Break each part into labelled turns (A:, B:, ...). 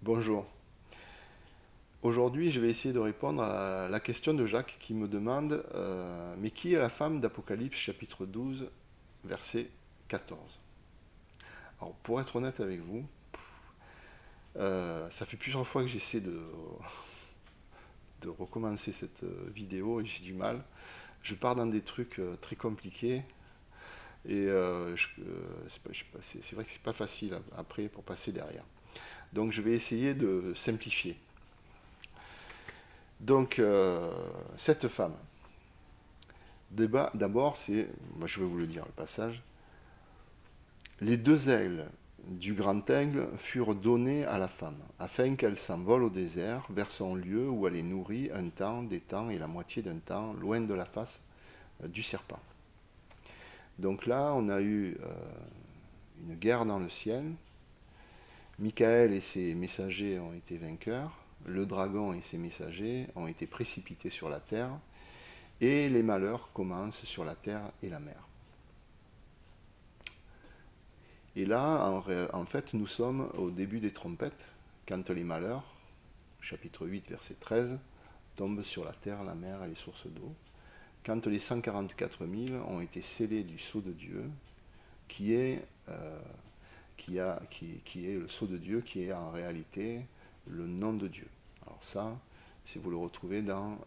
A: Bonjour. Aujourd'hui, je vais essayer de répondre à la question de Jacques qui me demande mais qui est la femme d'Apocalypse chapitre 12, verset 14. Alors, pour être honnête avec vous, ça fait plusieurs fois que j'essaie de recommencer cette vidéo et j'ai du mal. Je pars dans des trucs très compliqués et c'est vrai que c'est pas facile après pour passer derrière. Donc, je vais essayer de simplifier. Donc, cette femme, d'abord, moi je vais vous le dire, le passage. Les deux ailes du grand aigle furent donnés à la femme, afin qu'elle s'envole au désert, vers son lieu où elle est nourrie un temps, des temps et la moitié d'un temps, loin de la face du serpent. Donc là, on a eu une guerre dans le ciel. Michael et ses messagers ont été vainqueurs. Le dragon et ses messagers ont été précipités sur la terre. Et les malheurs commencent sur la terre et la mer. Et là, en fait, nous sommes au début des trompettes, quand les malheurs, chapitre 8, verset 13, tombent sur la terre, la mer et les sources d'eau. Quand les 144 000 ont été scellés du sceau de Dieu, qui est, qui est le sceau de Dieu, qui est en réalité le nom de Dieu. Alors ça, si vous le retrouvez dans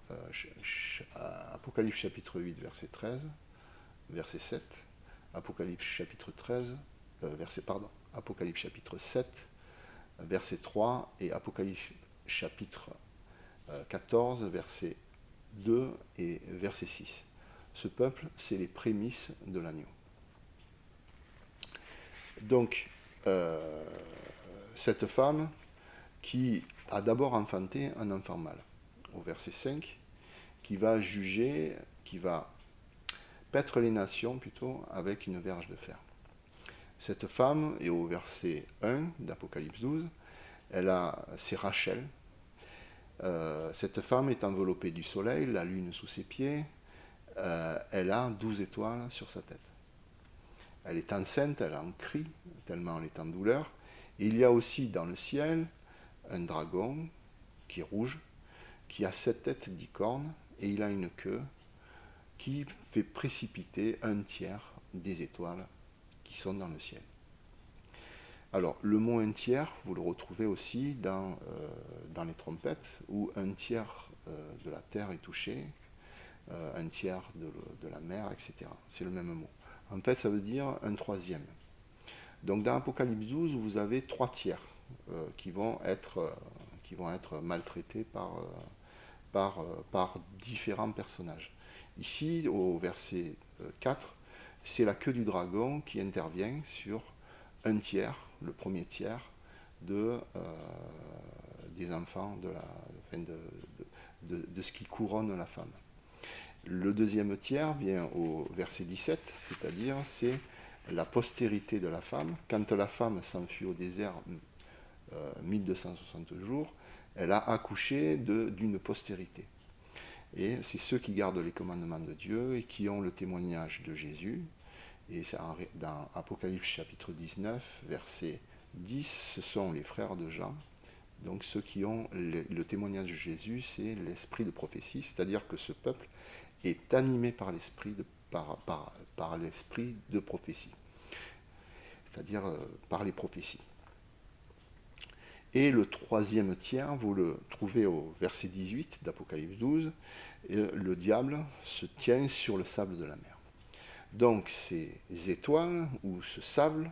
A: Apocalypse chapitre 8, verset 13, verset 7, Apocalypse chapitre 13, Apocalypse chapitre 7, verset 3 et Apocalypse chapitre 14, verset 2 et verset 6. Ce peuple, c'est les prémices de l'agneau. Donc, cette femme qui a d'abord enfanté un enfant mâle, au verset 5, qui va juger, qui va paître les nations plutôt avec une verge de fer. Cette femme, et au verset 1 d'Apocalypse 12, c'est Rachel. Cette femme est enveloppée du soleil, la lune sous ses pieds, elle a 12 étoiles sur sa tête. Elle est enceinte, elle en crie, tellement elle est en douleur. Et il y a aussi dans le ciel un dragon qui est rouge, qui a 7 têtes, 10 cornes, et il a une queue qui fait précipiter un tiers des étoiles qui sont dans le ciel. Alors, le mot un tiers, vous le retrouvez aussi dans les trompettes, où un tiers de la terre est touché, un tiers de la mer, etc. C'est le même mot. En fait, ça veut dire un troisième. Donc, dans Apocalypse 12, vous avez 3 tiers qui vont être maltraités par différents personnages. Ici, au verset 4, c'est la queue du dragon qui intervient sur un tiers, le premier tiers, des enfants, de ce qui couronne la femme. Le deuxième tiers vient au verset 17, c'est-à-dire c'est la postérité de la femme. Quand la femme s'enfuit au désert 1260 jours, elle a accouché d'une postérité. Et c'est ceux qui gardent les commandements de Dieu et qui ont le témoignage de Jésus. Et dans Apocalypse chapitre 19, verset 10, ce sont les frères de Jean. Donc ceux qui ont le témoignage de Jésus, c'est l'esprit de prophétie, c'est-à-dire que ce peuple est animé par l'esprit par l'esprit de prophétie, c'est-à-dire par les prophéties. Et le troisième tiers, vous le trouvez au verset 18 d'Apocalypse 12, et le diable se tient sur le sable de la mer. Donc ces étoiles ou ce sable,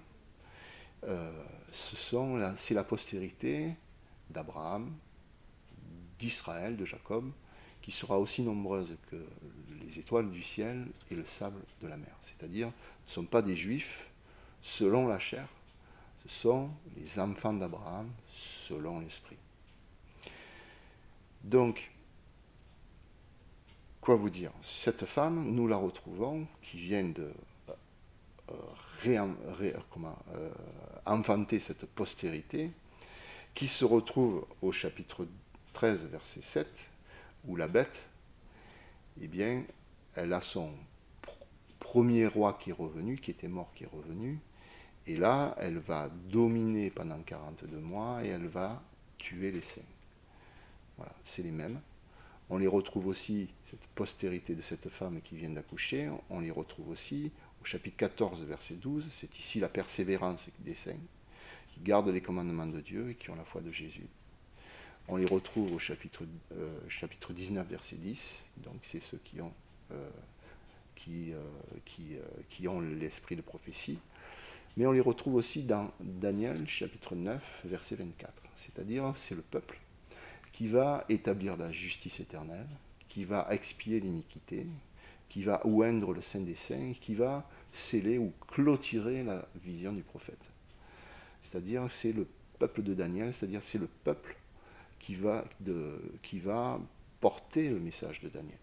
A: c'est la postérité d'Abraham, d'Israël, de Jacob, qui sera aussi nombreuse que les étoiles du ciel et le sable de la mer. C'est-à-dire, ce ne sont pas des juifs selon la chair, ce sont les enfants d'Abraham selon l'esprit. Donc, quoi vous dire? Cette femme, nous la retrouvons, qui vient de enfanter cette postérité, qui se retrouve au chapitre 13, verset 7, où la bête, eh bien, elle a son premier roi qui est revenu, qui était mort, qui est revenu, et là, elle va dominer pendant 42 mois, et elle va tuer les saints. Voilà, c'est les mêmes. On les retrouve aussi, cette postérité de cette femme qui vient d'accoucher, on les retrouve aussi au chapitre 14, verset 12, c'est ici la persévérance des saints, qui gardent les commandements de Dieu et qui ont la foi de Jésus. On les retrouve au chapitre 19, verset 10, donc c'est ceux qui ont l'esprit de prophétie. Mais on les retrouve aussi dans Daniel, chapitre 9, verset 24, c'est-à-dire c'est le peuple qui va établir la justice éternelle, qui va expier l'iniquité, qui va oindre le Saint des Saints, qui va sceller ou clôturer la vision du prophète. C'est-à-dire c'est le peuple de Daniel, c'est-à-dire c'est le peuple qui va porter le message de Daniel.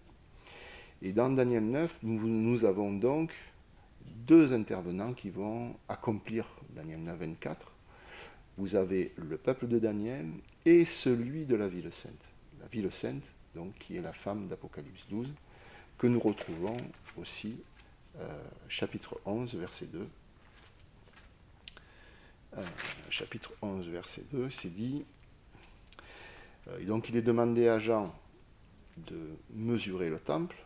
A: Et dans Daniel 9, nous avons donc deux intervenants qui vont accomplir Daniel 9, 24. Vous avez le peuple de Daniel et celui de la ville sainte. La ville sainte, donc, qui est la femme d'Apocalypse 12, que nous retrouvons aussi, chapitre 11, verset 2. Chapitre 11, verset 2, c'est dit, donc il est demandé à Jean de mesurer le temple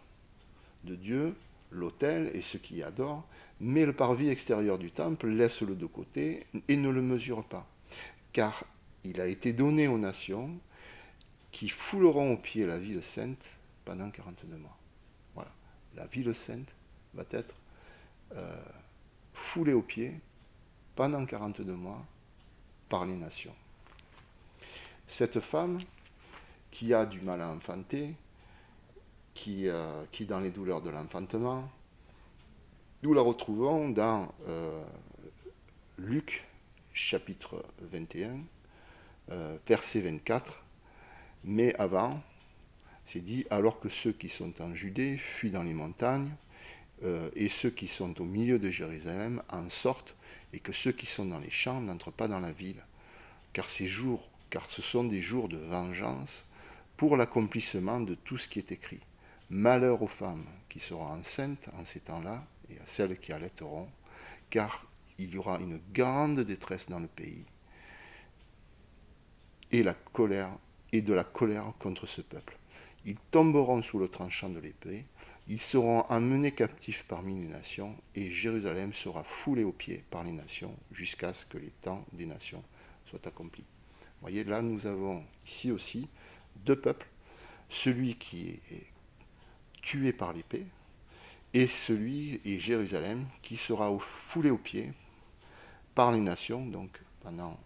A: de Dieu, l'autel et ceux qui y adorent, mais le parvis extérieur du temple, laisse-le de côté et ne le mesure pas, car il a été donné aux nations qui fouleront aux pieds la ville sainte pendant 42 mois. Voilà, la ville sainte va être foulée aux pieds pendant 42 mois par les nations. Cette femme qui a du mal à enfanter, qui est dans les douleurs de l'enfantement, nous la retrouvons dans Luc chapitre 21, verset 24, mais avant, c'est dit, alors que ceux qui sont en Judée fuient dans les montagnes, et ceux qui sont au milieu de Jérusalem en sortent, et que ceux qui sont dans les champs n'entrent pas dans la ville, car ce sont des jours de vengeance pour l'accomplissement de tout ce qui est écrit. Malheur aux femmes qui seront enceintes en ces temps-là, et à celles qui allaiteront, car il y aura une grande détresse dans le pays, et de la colère contre ce peuple. Ils tomberont sous le tranchant de l'épée, ils seront emmenés captifs parmi les nations, et Jérusalem sera foulée aux pieds par les nations, jusqu'à ce que les temps des nations soient accomplis. Vous voyez, là nous avons ici aussi deux peuples, celui qui est tué par l'épée, et Jérusalem, qui sera foulé aux pieds par les nations, donc pendant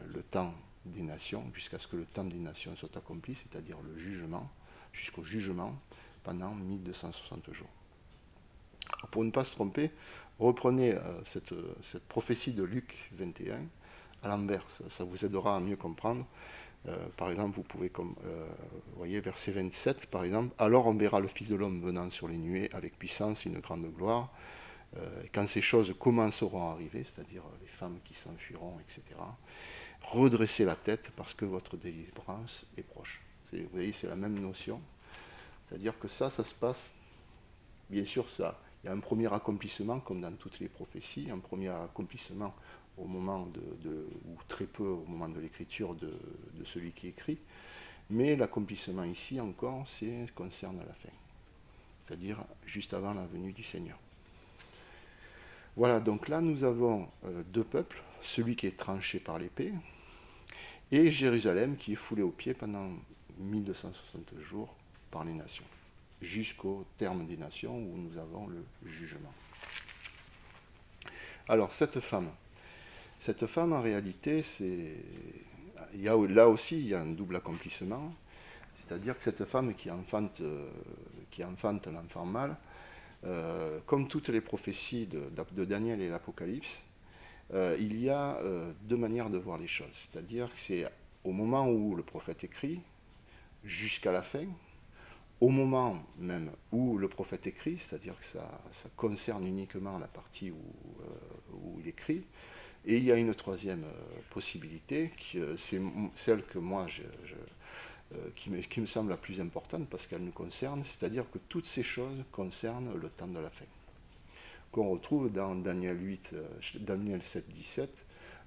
A: le temps des nations, jusqu'à ce que le temps des nations soit accompli, c'est-à-dire le jugement, jusqu'au jugement, pendant 1260 jours. Alors, pour ne pas se tromper, reprenez cette prophétie de Luc 21 à l'inverse, ça vous aidera à mieux comprendre. Par exemple, vous pouvez, voyez, verset 27, par exemple, « Alors on verra le Fils de l'homme venant sur les nuées avec puissance et une grande gloire. Quand ces choses commenceront à arriver, c'est-à-dire les femmes qui s'enfuiront, etc., redressez la tête parce que votre délivrance est proche. » Vous voyez, c'est la même notion. C'est-à-dire que ça se passe, bien sûr, il y a un premier accomplissement, comme dans toutes les prophéties, un premier accomplissement au moment ou très peu au moment de l'écriture de celui qui écrit, mais l'accomplissement ici encore, concerne la fin, c'est-à-dire juste avant la venue du Seigneur. Voilà, donc là nous avons deux peuples, celui qui est tranché par l'épée, et Jérusalem qui est foulé aux pieds pendant 1260 jours par les nations, jusqu'au terme des nations où nous avons le jugement. Alors cette femme, en réalité, là aussi, il y a un double accomplissement, c'est-à-dire que cette femme qui enfante l'enfant mâle, comme toutes les prophéties de Daniel et l'Apocalypse, il y a deux manières de voir les choses. C'est-à-dire que c'est au moment où le prophète écrit, jusqu'à la fin, au moment même où le prophète écrit, c'est-à-dire que ça concerne uniquement la partie où il écrit. Et il y a une troisième possibilité, c'est celle que moi, qui me semble la plus importante parce qu'elle nous concerne, c'est-à-dire que toutes ces choses concernent le temps de la fin, qu'on retrouve dans Daniel 7, 17,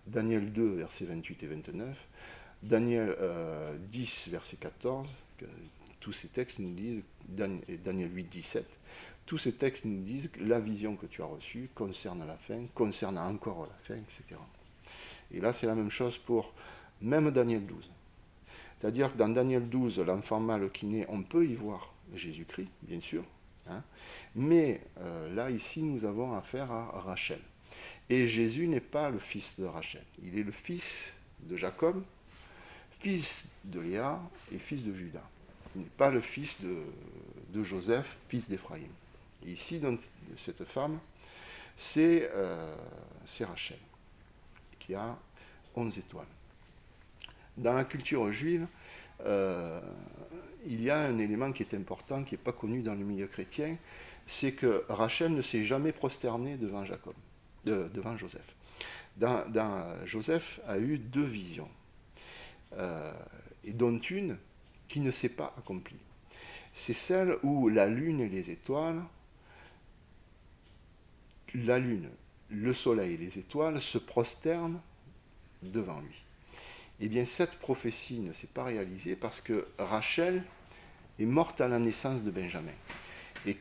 A: Daniel 2, versets 28 et 29, Daniel 10, verset 14, tous ces textes nous disent, et Daniel 8, 17, tous ces textes nous disent que la vision que tu as reçue concerne la fin, concerne encore la fin, etc. Et là, c'est la même chose pour même Daniel 12. C'est-à-dire que dans Daniel 12, l'enfant mâle qui naît, on peut y voir Jésus-Christ, bien sûr, hein, mais là, ici, nous avons affaire à Rachel. Et Jésus n'est pas le fils de Rachel, il est le fils de Jacob, fils de Léa et fils de Judas. Il n'est pas le fils de Joseph, fils d'Éphraïm. Et ici, donc, cette femme, c'est Rachel, qui a 11 étoiles. Dans la culture juive, il y a un élément qui est important, qui n'est pas connu dans le milieu chrétien, c'est que Rachel ne s'est jamais prosternée devant devant Joseph. Joseph a eu 2 visions, et dont une qui ne s'est pas accomplie. C'est celle où la lune et les étoiles, la lune, le soleil et les étoiles se prosternent devant lui. Eh bien, cette prophétie ne s'est pas réalisée parce que Rachel est morte à la naissance de Benjamin. Et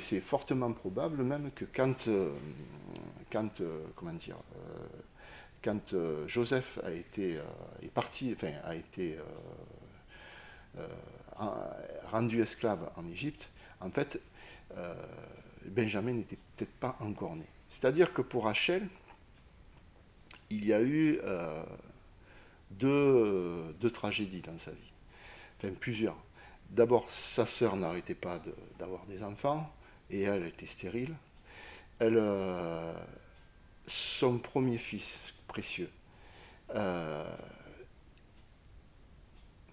A: c'est fortement probable même que quand Joseph a été rendu esclave en Égypte, en fait, Benjamin n'était peut-être pas encore né. C'est-à-dire que pour Rachel, il y a eu deux tragédies dans sa vie. Enfin, plusieurs. D'abord, sa sœur n'arrêtait pas d'avoir des enfants, et elle était stérile. Son premier fils précieux,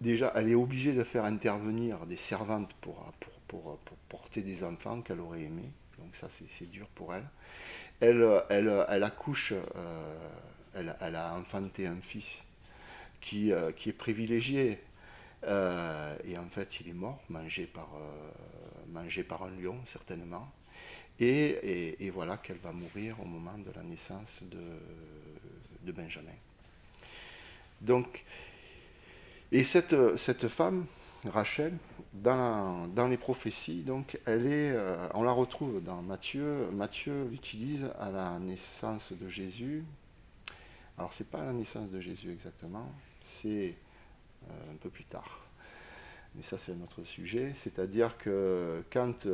A: déjà, elle est obligée de faire intervenir des servantes pour porter des enfants qu'elle aurait aimés. Donc ça, c'est dur pour elle. Elle accouche, elle a enfanté un fils qui est privilégié. Et en fait, il est mort, mangé par un lion, certainement. Et voilà qu'elle va mourir au moment de la naissance de Benjamin. Donc, et cette femme, Rachel, dans les prophéties, donc, on la retrouve dans Matthieu. Matthieu l'utilise à la naissance de Jésus. Alors, c'est pas à la naissance de Jésus exactement, c'est un peu plus tard. Mais ça, c'est un autre sujet. C'est-à-dire que quand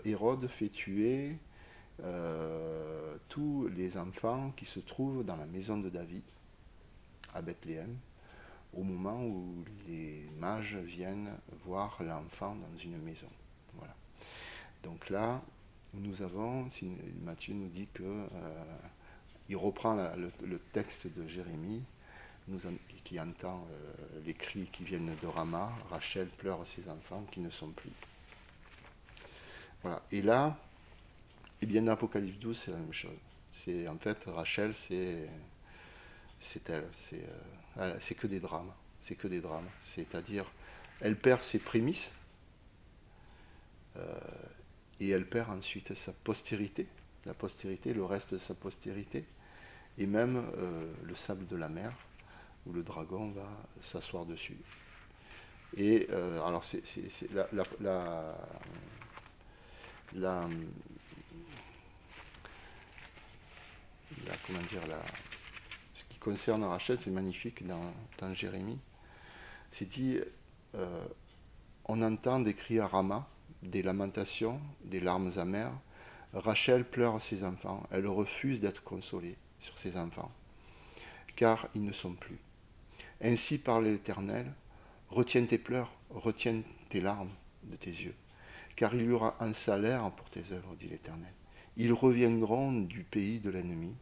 A: Hérode fait tuer tous les enfants qui se trouvent dans la maison de David, à Bethléem, au moment où les mages viennent voir l'enfant dans une maison. Voilà. Donc là, nous avons, Matthieu nous dit que il reprend le texte de Jérémie, qui entend les cris qui viennent de Rama. Rachel pleure ses enfants qui ne sont plus. Voilà. Et là, et bien dans Apocalypse 12, c'est la même chose. C'est en fait Rachel, c'est elle, c'est que des drames, c'est que des drames. C'est-à-dire, elle perd ses prémices et elle perd ensuite sa postérité, la postérité, le reste de sa postérité, et même le sable de la mer, où le dragon va s'asseoir dessus. Et alors c'est ce qui concerne Rachel, c'est magnifique dans Jérémie. C'est dit, on entend des cris à Rama, des lamentations, des larmes amères. Rachel pleure ses enfants, elle refuse d'être consolée sur ses enfants, car ils ne sont plus. Ainsi parle l'Éternel, retiens tes pleurs, retiens tes larmes de tes yeux, car il y aura un salaire pour tes œuvres, dit l'Éternel. Ils reviendront du pays de l'ennemi.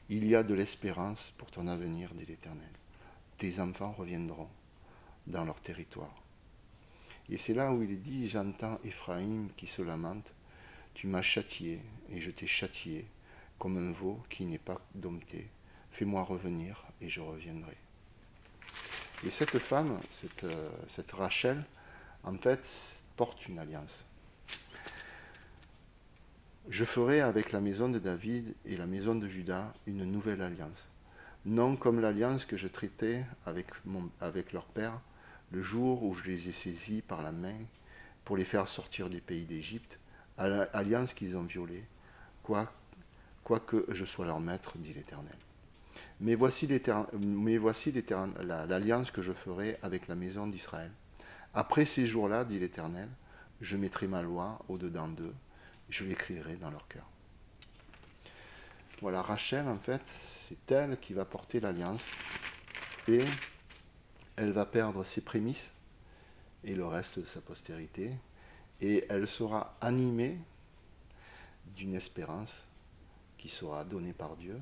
A: Il y a de l'espérance pour ton avenir, dit l'Éternel. Tes enfants reviendront dans leur territoire. Et c'est là où il est dit, j'entends Éphraïm qui se lamente, tu m'as châtié et je t'ai châtié comme un veau qui n'est pas dompté. Fais-moi revenir et je reviendrai. Et cette femme, cette Rachel, en fait, porte une alliance. Je ferai avec la maison de David et la maison de Juda une nouvelle alliance. non comme l'alliance que je traitais avec leur père, le jour où je les ai saisis par la main pour les faire sortir du pays d'Égypte, alliance qu'ils ont violée, quoique je sois leur maître, dit l'Éternel. Mais voici l'alliance que je ferai avec la maison d'Israël. Après ces jours-là, dit l'Éternel, je mettrai ma loi au-dedans d'eux, je l'écrirai dans leur cœur. Voilà, Rachel, en fait, c'est elle qui va porter l'alliance, et elle va perdre ses prémices et le reste de sa postérité, et elle sera animée d'une espérance qui sera donnée par Dieu,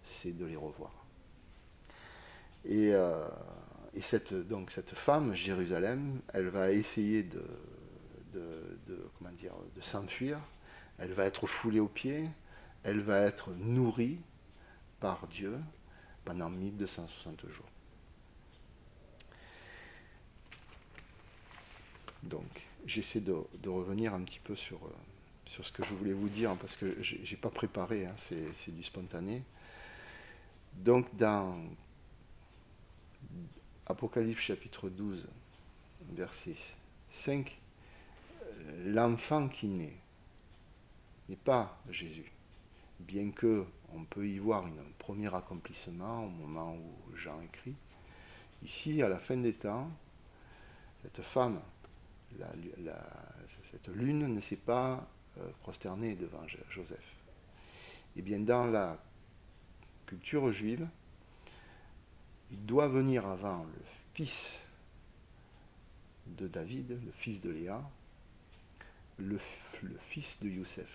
A: c'est de les revoir. Et cette femme, Jérusalem, elle va essayer de s'enfuir, elle va être foulée aux pieds, elle va être nourrie par Dieu pendant 1260 jours. Donc, j'essaie de revenir un petit peu sur ce que je voulais vous dire, parce que je n'ai pas préparé, hein, c'est du spontané. Donc, dans Apocalypse chapitre 12, verset 5, l'enfant qui naît n'est pas Jésus, bien que on peut y voir un premier accomplissement au moment où Jean écrit. Ici, à la fin des temps, cette femme, cette lune ne s'est pas prosternée devant Joseph. Et bien, dans la culture juive, il doit venir avant le fils de David, le fils de Léa, le fils de Youssef,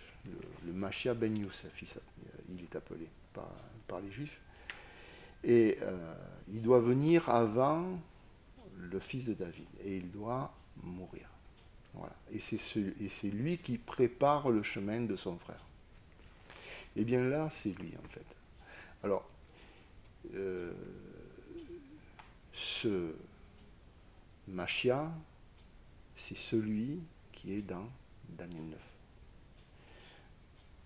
A: le Machia ben Youssef, il est appelé par les Juifs. Et il doit venir avant le fils de David, et il doit mourir. Voilà. Et c'est lui qui prépare le chemin de son frère. Et bien là, c'est lui, en fait. Alors, ce Machia, c'est celui qui est dans Daniel 9.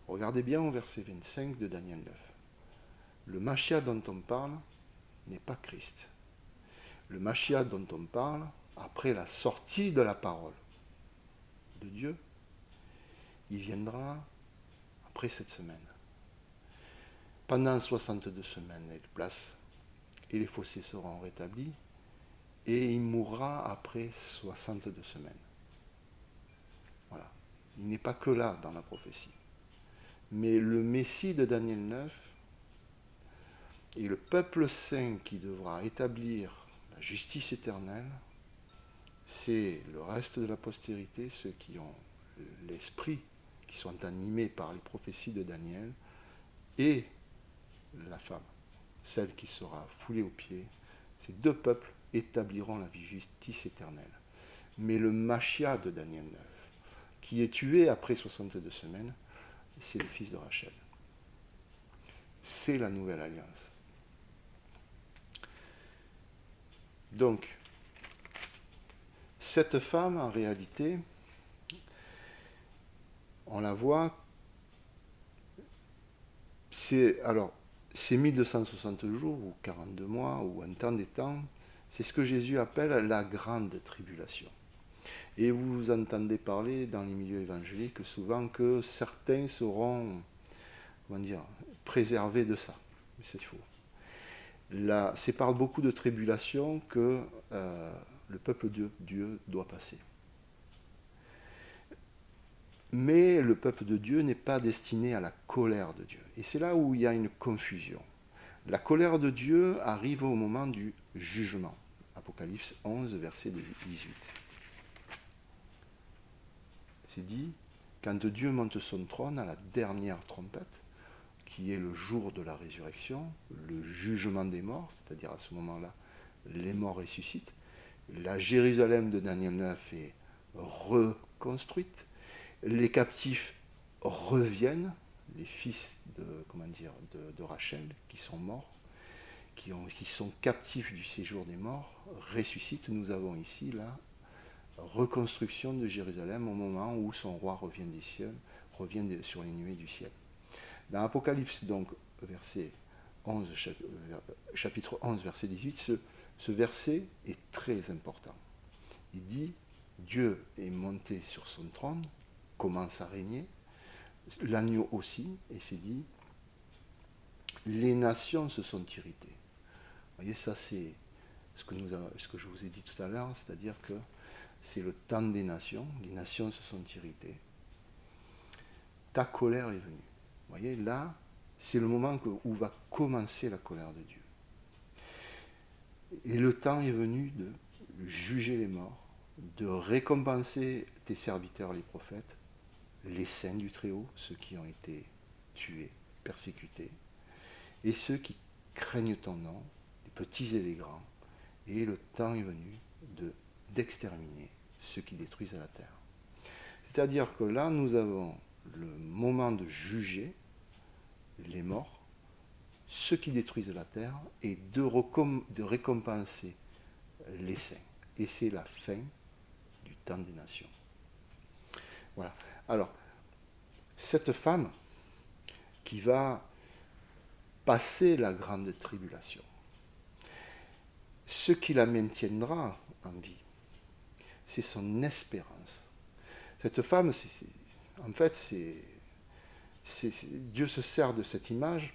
A: Regardez bien au verset 25 de Daniel 9. Le Machia dont on parle n'est pas Christ. Le Machia dont on parle, après la sortie de la parole de Dieu, il viendra après cette semaine. Pendant 62 semaines, il place et les fossés seront rétablis, et il mourra après 62 semaines. Voilà. Il n'est pas que là dans la prophétie. Mais le Messie de Daniel 9 et le peuple saint qui devra établir la justice éternelle, c'est le reste de la postérité, ceux qui ont l'esprit, qui sont animés par les prophéties de Daniel, et la femme, celle qui sera foulée aux pieds. Ces deux peuples établiront la justice éternelle. Mais le Machia de Daniel 9, qui est tué après 62 semaines, c'est le fils de Rachel. C'est la nouvelle alliance. Donc, cette femme, en réalité, on la voit, c'est 1260 jours, ou 42 mois, ou un temps des temps, c'est ce que Jésus appelle la grande tribulation. Et vous entendez parler dans les milieux évangéliques souvent que certains seront, préservés de ça. Mais c'est faux. Là, c'est par beaucoup de tribulations que le peuple de Dieu doit passer. Mais le peuple de Dieu n'est pas destiné à la colère de Dieu. Et c'est là où il y a une confusion. La colère de Dieu arrive au moment du jugement. Apocalypse 11, verset 18. C'est dit, quand Dieu monte son trône à la dernière trompette, qui est le jour de la résurrection, le jugement des morts, c'est-à-dire à ce moment-là, les morts ressuscitent, la Jérusalem de Daniel 9 est reconstruite, les captifs reviennent, les fils de Rachel qui sont morts, qui sont captifs du séjour des morts, ressuscitent. Nous avons ici la reconstruction de Jérusalem au moment où son roi revient sur les nuées du ciel. Dans Apocalypse, donc, verset chapitre 11, verset 18, ce verset est très important. Il dit, Dieu est monté sur son trône, commence à régner, l'agneau aussi, et c'est dit, les nations se sont irritées. Vous voyez, ça c'est ce que je vous ai dit tout à l'heure, c'est-à-dire que c'est le temps des nations, les nations se sont irritées. Ta colère est venue. Vous voyez, là, c'est le moment où va commencer la colère de Dieu. Et le temps est venu de juger les morts, de récompenser tes serviteurs les prophètes, les saints du Très-Haut, ceux qui ont été tués, persécutés, et ceux qui craignent ton nom, les petits et les grands. Et le temps est venu d'exterminer ceux qui détruisent la terre. C'est-à-dire que là, nous avons le moment de juger les morts, ceux qui détruisent la terre, et de récompenser les saints. Et c'est la fin du temps des nations. Voilà. Alors, cette femme qui va passer la grande tribulation, ce qui la maintiendra en vie, c'est son espérance. Cette femme, en fait, Dieu se sert de cette image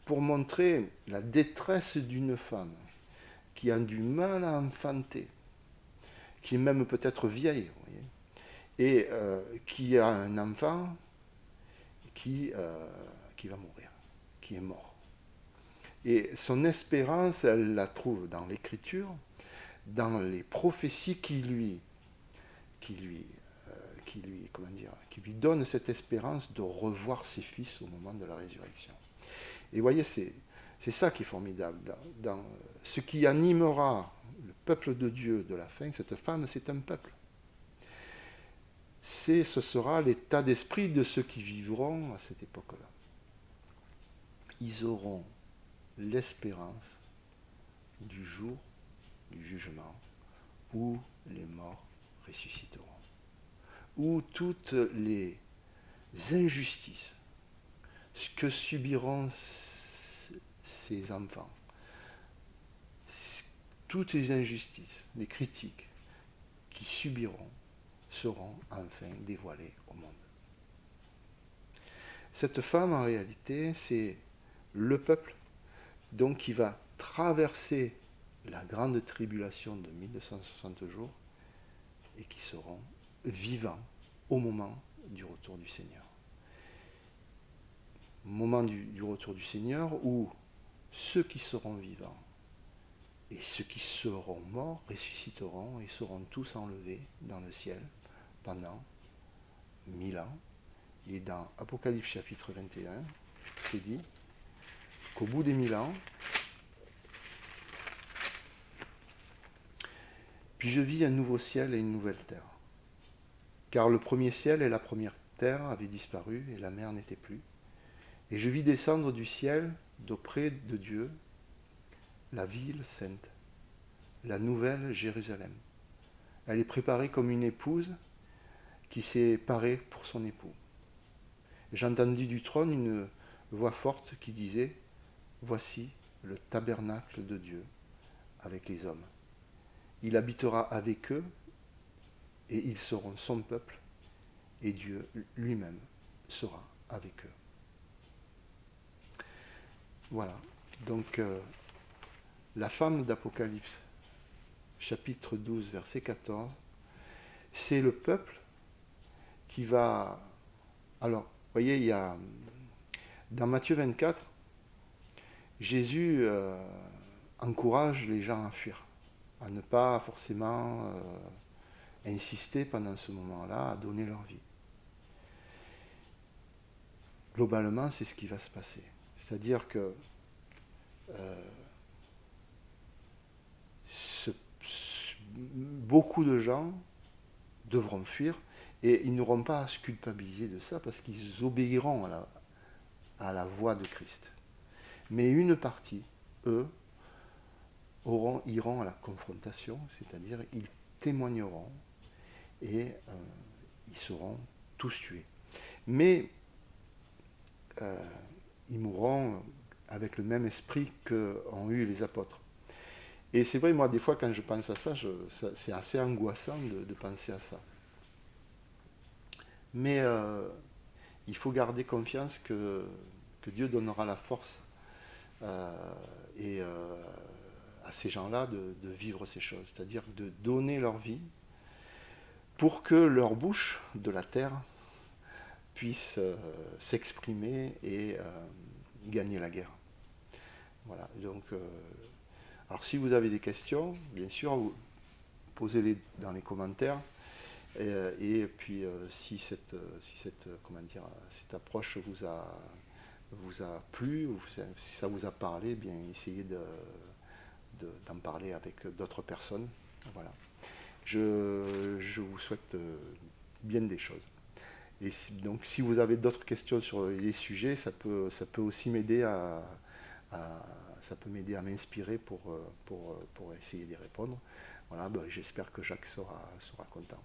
A: pour montrer la détresse d'une femme qui a du mal à enfanter, qui est même peut-être vieille, vous voyez, et qui a un enfant qui va mourir, qui est mort. Et son espérance, elle la trouve dans l'Écriture, dans les prophéties qui lui donnent cette espérance de revoir ses fils au moment de la résurrection. Et vous voyez, c'est ça qui est formidable. Dans ce qui animera le peuple de Dieu de la fin, cette femme, c'est un peuple. Ce sera l'état d'esprit de ceux qui vivront à cette époque-là. Ils auront l'espérance du jour du jugement où les morts ressusciteront, où toutes les injustices que subiront ces enfants, toutes les injustices, les critiques qu'ils subiront seront enfin dévoilées au monde. Cette femme, en réalité, c'est le peuple donc qui va traverser la grande tribulation de 1260 jours et qui seront vivants au moment du retour du Seigneur. Moment du retour du Seigneur où ceux qui seront vivants et ceux qui seront morts ressusciteront et seront tous enlevés dans le ciel pendant 1000 ans. Et dans Apocalypse chapitre 21, c'est dit qu'au bout des 1000 ans, puis je vis un nouveau ciel et une nouvelle terre. Car le premier ciel et la première terre avaient disparu et la mer n'était plus. Et je vis descendre du ciel, d'auprès de Dieu, la ville sainte, la nouvelle Jérusalem. Elle est préparée comme une épouse qui s'est parée pour son époux. J'entendis du trône une voix forte qui disait, voici le tabernacle de Dieu avec les hommes. Il habitera avec eux et ils seront son peuple et Dieu lui-même sera avec eux. Voilà, donc la femme d'Apocalypse, chapitre 12, verset 14, c'est le peuple qui va... Alors, vous voyez, il y a... Dans Matthieu 24, Jésus encourage les gens à fuir, à ne pas forcément insister pendant ce moment-là, à donner leur vie. Globalement, c'est ce qui va se passer. C'est-à-dire que beaucoup de gens devront fuir et ils n'auront pas à se culpabiliser de ça parce qu'ils obéiront à la voix de Christ. Mais une partie, eux, iront à la confrontation, c'est-à-dire ils témoigneront et ils seront tous tués. Mais ils mourront avec le même esprit qu'ont eu les apôtres. Et c'est vrai, moi, des fois, quand je pense à ça, c'est assez angoissant de penser à ça. Mais il faut garder confiance que Dieu donnera la force euh, et à ces gens-là de vivre ces choses, c'est-à-dire de donner leur vie pour que leur bouche de la terre puisse s'exprimer et gagner la guerre. Voilà, donc, alors si vous avez des questions, bien sûr, posez-les dans les commentaires. Et puis comment dire, cette approche vous a plu, ou si ça vous a parlé, eh bien essayez d'en parler avec d'autres personnes. Voilà. Je vous souhaite bien des choses. Et donc si vous avez d'autres questions sur les sujets, ça peut aussi m'aider ça peut m'aider à m'inspirer pour essayer d'y répondre. Voilà, ben, j'espère que Jacques sera content.